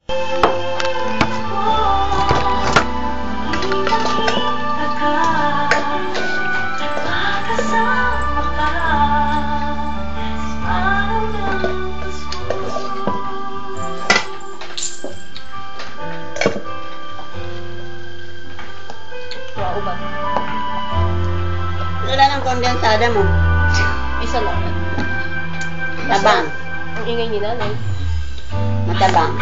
Ilan ang kondensada mo? Isa lang. Tabang. Ang ingay ni nanay. Matabang.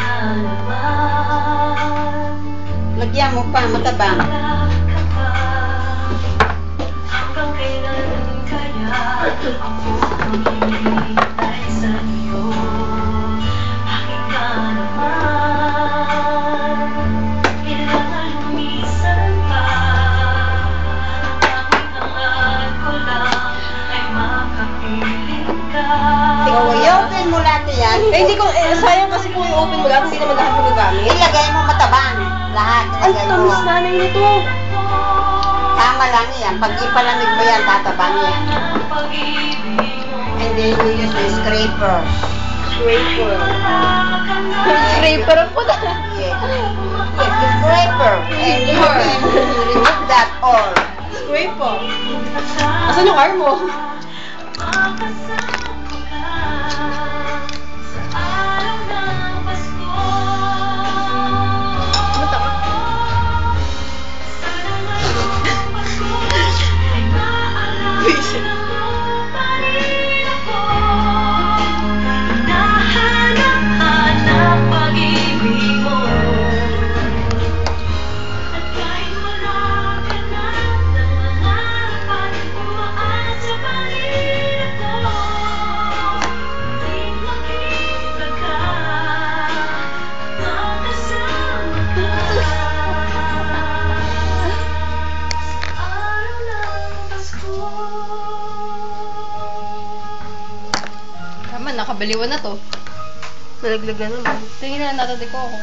Lagyan mo pa, matabang. I-open mo lahat yan. Eh, hindi ko, sayang kasi kung i-open mo lahat, hindi naman lahat magagamit. Ilagay mo matabang. Lahat. Ang Ilagay tamis mo. nanay nito. Tama lang yan. Pag ipalamig mo yan, tatabang yan. And then you use the scraper. Scraper. Scraper ang puta. Yes. Yes, the scraper. And you can remove that all. Scraper. Asan yung arm mo? Tama, nakabaliwan na to. Nalaglag na naman. Tingnan na natin ko ako.